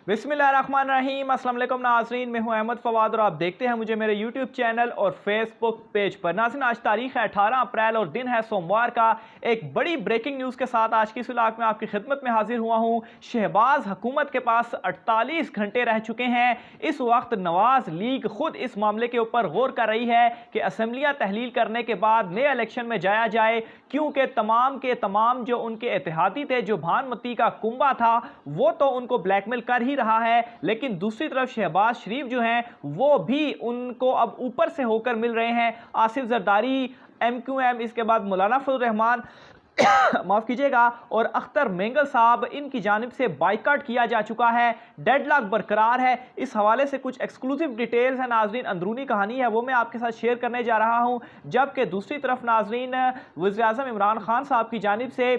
बिस्मिल्लाहिर्रहमानिर्रहीम। अस्सलाम वालेकुम नाज़रीन, मैं हूं अहमद फवाद और आप देखते हैं मुझे मेरे यूट्यूब चैनल और फेसबुक पेज पर। नाज़रीन, आज तारीख है 18 अप्रैल और दिन है सोमवार का। एक बड़ी ब्रेकिंग न्यूज़ के साथ आज की इस व्लॉग में आपकी खिदमत में हाजिर हुआ हूं। शहबाज हुकूमत के पास 48 घंटे रह चुके हैं। इस वक्त नवाज लीग खुद इस मामले के ऊपर गौर कर रही है कि असम्बलियाँ तहलील करने के बाद नए इलेक्शन में जाया जाए, क्योंकि तमाम के तमाम जो उनके एतिहादी थे, जो भानुमती का कुंबा था, वो तो उनको ब्लैकमेल कर ही रहा है, लेकिन दूसरी तरफ शहबाज शरीफ जो हैं वो भी उनको अब ऊपर से होकर मिल रहे हैं। आसिफ जरदारी, MQM, इसके बाद मौलाना फजल रहमान माफ कीजिएगा, और अख्तर मेंगल साहब, इनकी जानिब से बाइकआउट किया जा चुका है। डेडलॉक बरकरार है। इस हवाले से कुछ एक्सक्लूसिव डिटेल्स हैं नाजरीन, अंदरूनी कहानी है, वो मैं आपके साथ शेयर करने जा रहा हूं। जबकि दूसरी तरफ नाजरीन, वज़ीर आज़म इमरान खान साहब की जानिब से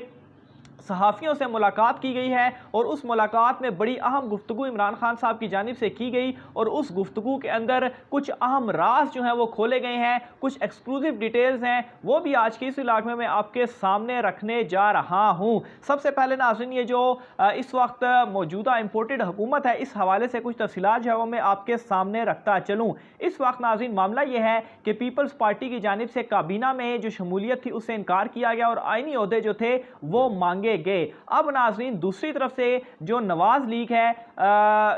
सहाफ़ियों से मुलाकात की गई है और उस मुलाकात में बड़ी अहम गुफ्तगू इमरान खान साहब की जानिब से की गई और उस गुफ्तगू के अंदर कुछ अहम राज जो हैं वो खोले गए हैं। कुछ एक्सक्लूसिव डिटेल्स हैं, वो भी आज की इस इलाके में मैं आपके सामने रखने जा रहा हूं। सबसे पहले नाज़रीन, ये जो इस वक्त मौजूदा इम्पोर्टेड हुकूमत है, इस हवाले से कुछ तफसीलात जो है वो मैं आपके सामने रखता चलूँ। इस वक्त नाज़रीन मामला ये है कि पीपल्स पार्टी की जानिब से काबीना में जो शमूलियत थी उससे इनकार किया गया और आइनी ओहदे जो थे वो मांगे गए। अब नाज़रीन दूसरी तरफ से जो नवाज लीग है,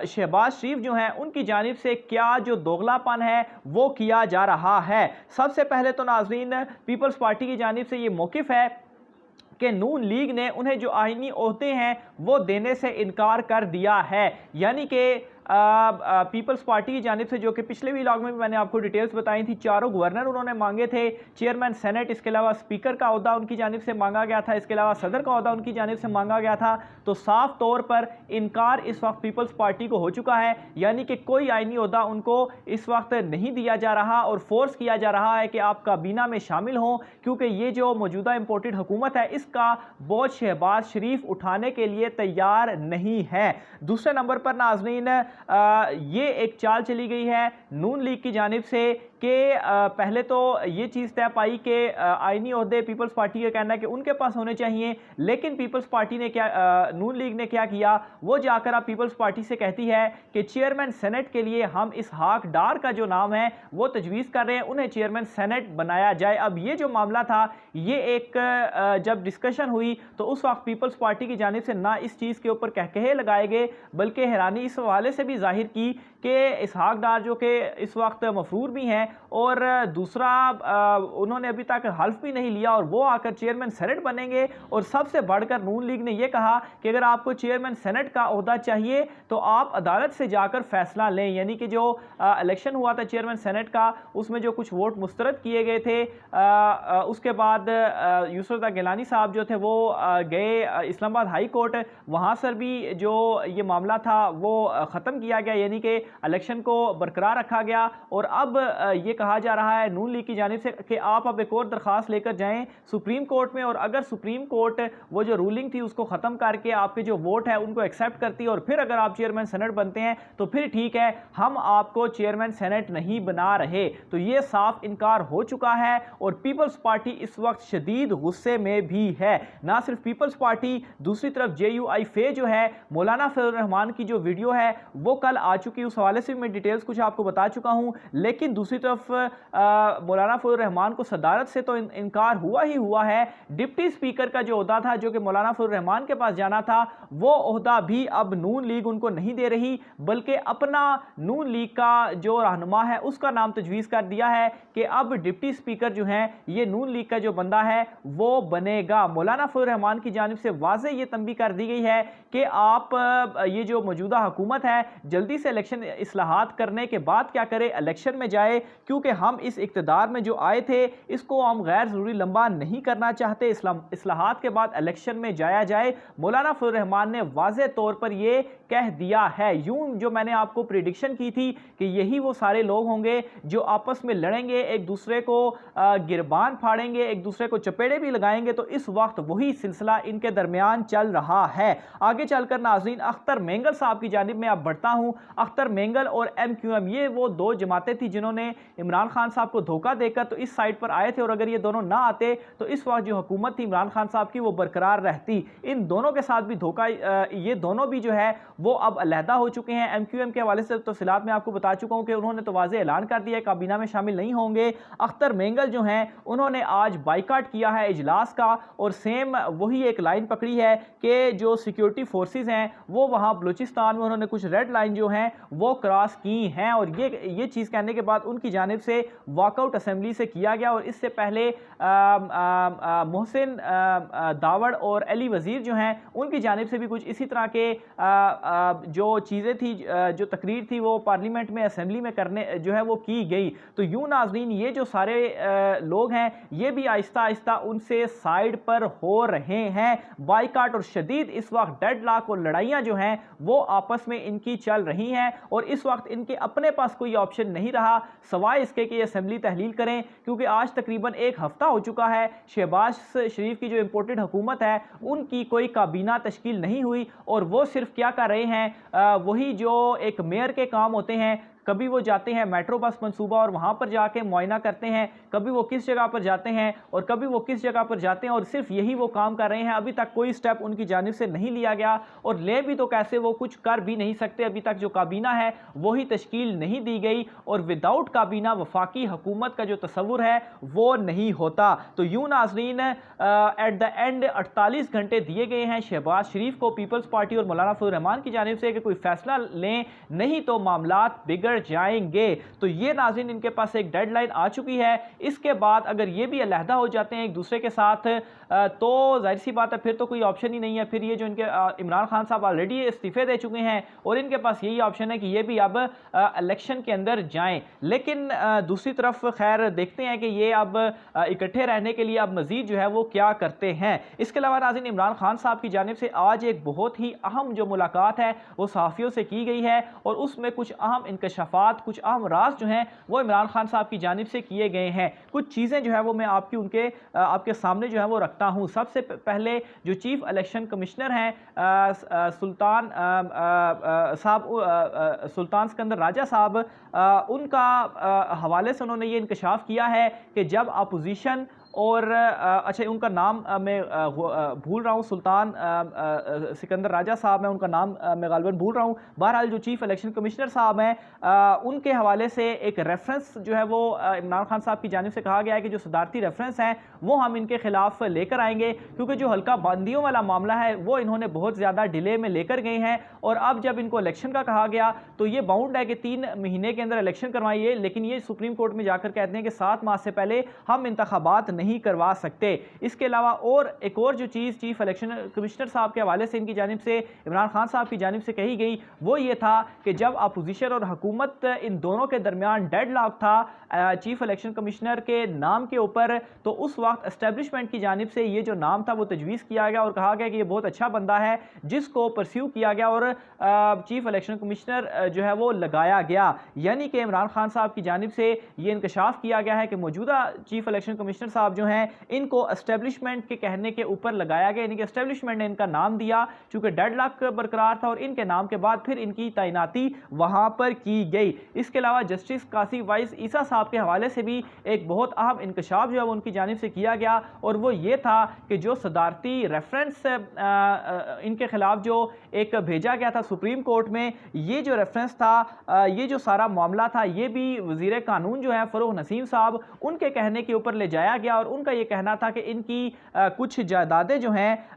शहबाज शरीफ जो हैं, उनकी जानिब से क्या जो दोगलापन है वो किया जा रहा है। सबसे पहले तो नाज़रीन पीपल्स पार्टी की जानिब से ये मौक़िफ़ है कि नून लीग ने उन्हें जो आइनी ओहदे हैं वो देने से इनकार कर दिया है। यानी कि पीपल्स पार्टी की जानिब से, जो कि पिछले व्लॉग में भी मैंने आपको डिटेल्स बताई थी, 4 गवर्नर उन्होंने मांगे थे, चेयरमैन सेनेट, इसके अलावा स्पीकर का ओहदा उनकी जानिब से मांगा गया था, इसके अलावा सदर का ओहदा उनकी जानिब से मांगा गया था। तो साफ तौर पर इनकार इस वक्त पीपल्स पार्टी को हो चुका है, यानी कि कोई आइनी ओहदा उनको इस वक्त नहीं दिया जा रहा और फोर्स किया जा रहा है कि आप काबीना में शामिल हों, क्योंकि ये जो मौजूदा इम्पोर्टेड हुकूमत है इसका बोझ शहबाज शरीफ उठाने के लिए तैयार नहीं है। दूसरे नंबर पर नाज़रीन ये एक चाल चली गई है नून लीग की जानिब से कि पहले तो ये चीज़ तय पाई कि आइनी ओहदे पीपल्स पार्टी का कहना है कि उनके पास होने चाहिए, लेकिन पीपल्स पार्टी ने क्या, नून लीग ने क्या किया, वो जाकर अब पीपल्स पार्टी से कहती है कि चेयरमैन सेनेट के लिए हम इसहाक डार का जो नाम है वो तजवीज़ कर रहे हैं, उन्हें चेयरमैन सेनेट बनाया जाए। अब ये जो मामला था, ये एक जब डिस्कशन हुई तो उस वक्त पीपल्स पार्टी की जानिब से ना इस चीज़ के ऊपर कहकहे लगाए गए, बल्कि हैरानी इस हवाले से भी जाहिर की कि इसहाक डार जो कि इस वक्त मफरूर भी हैं और दूसरा उन्होंने अभी तक हल्फ भी नहीं लिया और वो आकर चेयरमैन सेनेट बनेंगे। और सबसे बढ़कर नून लीग ने यह कहा कि अगर आपको चेयरमैन सेनेट का ओहदा चाहिए तो आप अदालत से जाकर फैसला लें। यानी कि जो इलेक्शन हुआ था चेयरमैन सेनेट का, उसमें जो कुछ वोट मुस्तरद किए गए थे, उसके बाद यूसुफ गिलानी साहब जो थे वो गए इस्लामाबाद हाई कोर्ट, वहाँ से भी जो ये मामला था वो ख़त्म किया गया, यानी कि इलेक्शन को बरकरार रखा गया। और अब ये कहा जा रहा है नून लीग की जानिब से कि आप अब एक और दरख्वास्त लेकर जाएं सुप्रीम कोर्ट में, और अगर सुप्रीम कोर्ट वो जो रूलिंग थी उसको ख़त्म करके आपके जो वोट है उनको एक्सेप्ट करती है और फिर अगर आप चेयरमैन सेनेट बनते हैं तो फिर ठीक है, हम आपको चेयरमैन सेनेट नहीं बना रहे। तो ये साफ इनकार हो चुका है और पीपल्स पार्टी इस वक्त शदीद गुस्से में भी है। ना सिर्फ पीपल्स पार्टी, दूसरी तरफ JUI फे जो है, मौलाना फजल रहमान की जो वीडियो है वो कल आ चुकी, उस हवाले से मैं डिटेल्स कुछ आपको बता चुका हूं। लेकिन दूसरी तरफ मौलाना फजल रहमान को सदारत से तो इनकार हुआ ही हुआ है। डिप्टी स्पीकर का जो ओहदा था जो कि मौलाना फजल रहमान के पास जाना था, वो ओहदा भी अब नून लीग उनको नहीं दे रही, बल्कि अपना नून लीग का जो रहनुमा है उसका नाम तजवीज़ कर दिया है कि अब डिप्टी स्पीकर जो है ये नून लीग का जो बंदा है वो बनेगा। मौलाना फजल रहमान की जानिब से वाज़े ये तंबी कर दी गई है कि आप ये जो मौजूदा हुकूमत है जल्दी से इलेक्शन इस्लाहात करने के बाद क्या करे, इलेक्शन में जाए, क्योंकि हम इस इक़्तिदार में जो आए थे इसको हम गैर ज़रूरी लंबा नहीं करना चाहते, इस्लाहात के बाद इलेक्शन में जाया जाए। मौलाना फजल रहमान ने वाज़े तौर पर यह कह दिया है। यूं जो मैंने आपको प्रिडिक्शन की थी कि यही वो सारे लोग होंगे जो आपस में लड़ेंगे, एक दूसरे को गिरबान फाड़ेंगे, एक दूसरे को चपेड़े भी लगाएंगे, तो इस वक्त वही सिलसिला इनके दरमियान चल रहा है। आगे चलकर नाज़रीन अख्तर मेंगल साहब की जानिब में अब बढ़ता हूं। अख्तर मेंगल और MQM, ये वो दो जमातें थी जिन्होंने इमरान खान साहब को धोखा देकर तो इस साइड पर आए थे, और अगर ये दोनों ना आते तो इस वक्त जो हुकूमत थी इमरान खान साहब की वो बरकरार रहती। इन दोनों के साथ भी धोखा, ये दोनों भी जो है वो अब अलहदा हो चुके हैं। एमक्यूएम के हवाले से तफसीलात मैं आपको बता चुका हूं कि उन्होंने तो वाज़ेह ऐलान कर दिया है काबीना में शामिल नहीं होंगे। अख्तर मेंगल जो हैं उन्होंने आज बाइकाट किया है इजलास का, और सेम वही एक लाइन पकड़ी है कि जो सिक्योरिटी फोर्सेस हैं वो वहां बलूचिस्तान में उन्होंने कुछ रेड लाइन जो हैं वो क्रॉस की हैं, और ये चीज़ कहने के बाद उनकी जानिब से वॉकआउट असेंबली से किया गया। और इससे पहले मोहसिन दावड़ और अली वजीर जो हैं उनकी जानिब से भी कुछ इसी तरह के जो चीज़ें थी, जो तकरीर थी वो पार्लियामेंट में असेंबली में करने जो है वो की गई। तो यूं नाजरीन ये जो सारे लोग हैं ये भी आहिस्ता आहिस्ता उनसे साइड पर हो रहे हैं। बाइकाट और शदीद इस वक्त डेडलॉक और लड़ाइयाँ जो हैं वो आपस में इनकी चल रही हैं, और इस वक्त इनके अपने पास कोई ऑप्शन नहीं रहा सवाए इसके कि असेंबली तहलील करें, क्योंकि आज तकरीबन एक हफ्ता हो चुका है शहबाज शरीफ की जो इंपोर्टेड हुकूमत है उनकी कोई काबीना तश्कील नहीं हुई, और वो सिर्फ क्या कर रहे हैं, वही जो एक मेयर के काम होते हैं, कभी वो जाते हैं मेट्रो बस मंसूबा और वहाँ पर जाके मुआयना करते हैं, कभी वो किस जगह पर जाते हैं और कभी वो किस जगह पर जाते हैं, और सिर्फ यही वो काम कर रहे हैं। अभी तक कोई स्टेप उनकी जानिब से नहीं लिया गया, और ले भी तो कैसे, वो कुछ कर भी नहीं सकते। अभी तक जो काबीना है वही तश्कील नहीं दी गई, और विदाउट काबीना वफाकी हुकूमत का जो तस्वुर है वो नहीं होता। तो यूं नाजरीन एट द एंड 48 घंटे दिए गए हैं शहबाज शरीफ को पीपल्स पार्टी और मौलाना फजल रहमान की जानिब से कि कोई फैसला लें, नहीं तो मामलात बिगड़ जाएंगे। तो ये नाज़रीन इनके पास एक डेडलाइन आ चुकी है। इसके बाद अगर ये भी अलहदा हो जाते हैं एक दूसरे के साथ तो जाहिर सी बात है फिर तो कोई ऑप्शन ही नहीं है। फिर ये जो इनके इमरान खान साहब ऑलरेडी इस्तीफे दे चुके हैं और इनके पास यही ऑप्शन है कि ये भी अब इलेक्शन के अंदर जाएं। लेकिन दूसरी तरफ खैर देखते हैं कि ये अब इकट्ठे रहने के लिए अब मजीद जो है वो क्या करते हैं। इसके अलावा नाज़रीन इमरान खान साहब की जानिब से आज एक बहुत ही अहम जो मुलाकात है वो सहाफ़ियों से की गई है और उसमें कुछ अहम इंकशाफात, कुछ अहम राज जो हैं वो इमरान खान साहब की जानिब से किए गए हैं। कुछ चीज़ें जो है वो मैं आपके सामने जो है वो रखता हूँ। सबसे पहले जो चीफ इलेक्शन कमिश्नर हैं सुल्तान सिकंदर राजा साहब, उनका हवाले से उन्होंने ये इंकशाफ किया है कि जब अपोजिशन और अच्छा उनका नाम मैं भूल रहा हूँ, सुल्तान सिकंदर राजा साहब, मैं उनका नाम मैं गालिबन भूल रहा हूँ। बहरहाल जो चीफ इलेक्शन कमिश्नर साहब हैं उनके हवाले से एक रेफरेंस जो है वो इमरान खान साहब की जानिब से कहा गया है कि जो सदारती रेफरेंस हैं वो हम इनके खिलाफ लेकर आएंगे, क्योंकि जो हल्का बंदियों वाला मामला है वो इन्होंने बहुत ज़्यादा डिले में लेकर गए हैं। और अब जब इनको इलेक्शन का कहा गया तो ये बाउंड है कि 3 महीने के अंदर इलेक्शन करवाइए, लेकिन ये सुप्रीम कोर्ट में जाकर कहते हैं कि 7 माह से पहले हम इंतखाबात नहीं करवा सकते। इसके अलावा और एक और जो चीज़ चीफ इलेक्शन कमिश्नर साहब के हवाले से इनकी जानिब से इमरान खान साहब की जानिब से कही गई वो ये था कि जब अपोजिशन और हुकूमत इन दोनों के दरमियान डेडलॉक था चीफ इलेक्शन कमिश्नर के नाम के ऊपर, तो उस वक्त एस्टेब्लिशमेंट की जानिब से ये जो नाम था वो तजवीज़ किया गया और कहा गया कि ये बहुत अच्छा बंदा है जिसको परस्यू किया गया और चीफ इलेक्शन कमिश्नर जो है वो लगाया गया। यानी कि इमरान खान साहब की जानिब से ये इंकशाफ किया गया है कि मौजूदा चीफ इलेक्शन कमिश्नर साहब जो हैं इनको एस्टेब्लिशमेंट के कहने के ऊपर लगाया गया, यानी कि एस्टेब्लिशमेंट ने इनका नाम दिया चूंकि डेडलॉक बरकरार था और इनके नाम के बाद फिर इनकी तैनाती वहां पर की गई। इसके अलावा जस्टिस कासी वाइस ईसा साहब के हवाले से भी एक बहुत अहम इंकशाफ जो है उनकी जानिब से किया गया और वो ये था कि जो सदारती रेफरेंस इनके खिलाफ जो एक भेजा गया था सुप्रीम कोर्ट में, ये जो रेफरेंस था, ये जो सारा मामला था, ये भी वजीर कानून जो है फरूख नसीम साहब उनके कहने के ऊपर ले जाया गया और उनका ये कहना था कि इनकी कुछ जायदादें जो हैं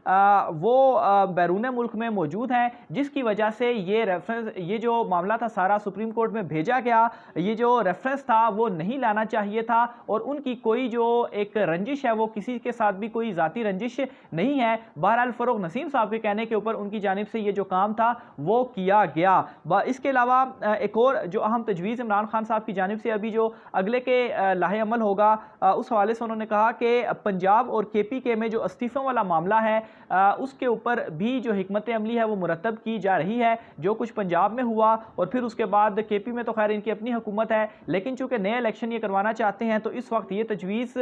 वो बैरून मुल्क में मौजूद हैं, जिसकी वजह से ये रेफरेंस, ये जो मामला था सारा सुप्रीम कोर्ट में भेजा गया। ये जो रेफरेंस था वो नहीं लाना चाहिए था और उनकी कोई जो एक रंजिश है वो किसी के साथ भी कोई ज़ाती रंजिश नहीं है। बहरहाल फरूख नसीम साहब के कहने के ऊपर उनकी जानिब से ये जो काम था वो किया गया। इसके अलावा एक और जो अहम तजवीज़ इमरान खान साहब की जानिब से अभी जो अगले के लाहे अमल होगा उस हवाले से उन्होंने कहा कहा कि पंजाब और KPK में जो इस्तीफ़ों वाला मामला है उसके ऊपर भी जो हिकमत अमली है वो मुरतब की जा रही है। जो कुछ पंजाब में हुआ और फिर उसके बाद KP में तो खैर इनकी अपनी हुकूमत है, लेकिन चूंकि नए इलेक्शन ये करवाना चाहते हैं तो इस वक्त ये तजवीज़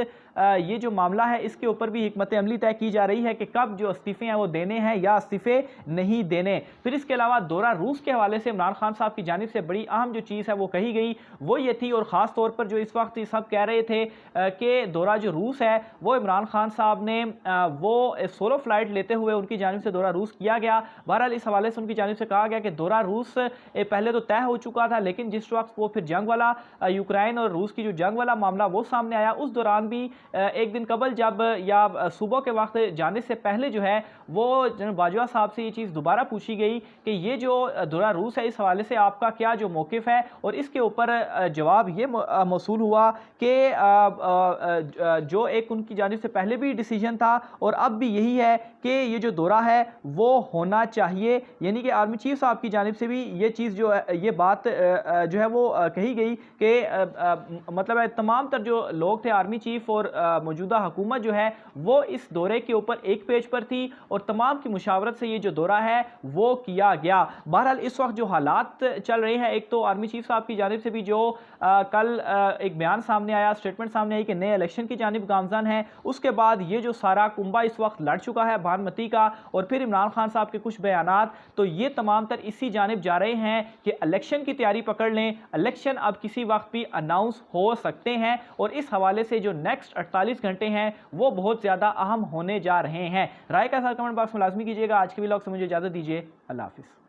ये जो मामला है इसके ऊपर भी हिकमत अमली तय की जा रही है कि कब जो इस्तीफ़े हैं वो देने हैं या इस्तीफ़े नहीं देने। फिर इसके अलावा दौरा रूस के हवाले से इमरान खान साहब की जानिब से बड़ी अहम जो चीज़ है वो कही गई वो ये थी, और ख़ास तौर पर जो इस वक्त सब कह रहे थे कि दौरा जो रूस है वो इमरान खान साहब ने वो सोलो फ्लाइट लेते हुए उनकी जानिब से दौरा रूस किया गया। बहरहाल इस हवाले से उनकी जानिब से कहा गया कि दौरा रूस पहले तो तय हो चुका था, लेकिन जिस वक्त वो फिर जंग वाला यूक्रेन और रूस की जो जंग वाला मामला वो सामने आया, उस दौरान भी एक दिन कबल जब या सुबह के वक्त जाने से पहले जो है वो जनरल बाजवा साहब से ये चीज़ दोबारा पूछी गई कि ये जो दौरा रूस है इस हवाले से आपका क्या जो मौक़िफ़ है, और इसके ऊपर जवाब ये मौसूल हुआ कि जो एक उनकी जानिब से पहले भी डिसीजन था और अब भी यही है कि ये जो दौरा है वो होना चाहिए। यानी कि आर्मी चीफ साहब की जानिब से भी ये चीज़ जो है, ये बात जो है वो कही गई कि मतलब तमाम तर जो लोग थे आर्मी चीफ और मौजूदा हुकूमत जो है वो इस दौरे के ऊपर एक पेज पर थी और तमाम की मुशावरत से ये जो दौरा है वो किया गया। बहरहाल इस वक्त जो हालात चल रहे हैं, एक तो आर्मी चीफ साहब की जानिब से भी जो कल एक बयान सामने आया, स्टेटमेंट सामने आई कि नए इलेक्शन की जानिब गामजन है, उसके बाद ये जो सारा कुंबा इस वक्त लड़ चुका है भानुमती का, और फिर इमरान खान साहब के कुछ बयानात, तो ये तमाम तर इसी जानिब जा रहे हैं कि इलेक्शन की तैयारी पकड़ लें, इलेक्शन अब किसी वक्त भी अनाउंस हो सकते हैं, और इस हवाले से जो नेक्स्ट 48 घंटे हैं वो बहुत ज़्यादा अहम होने जा रहे हैं। राय का साथ कमेंट बॉक्स में लाजमी कीजिएगा। आज के व्लॉग से मुझे इजाज़त दीजिए। अल्लाह हाफिज़।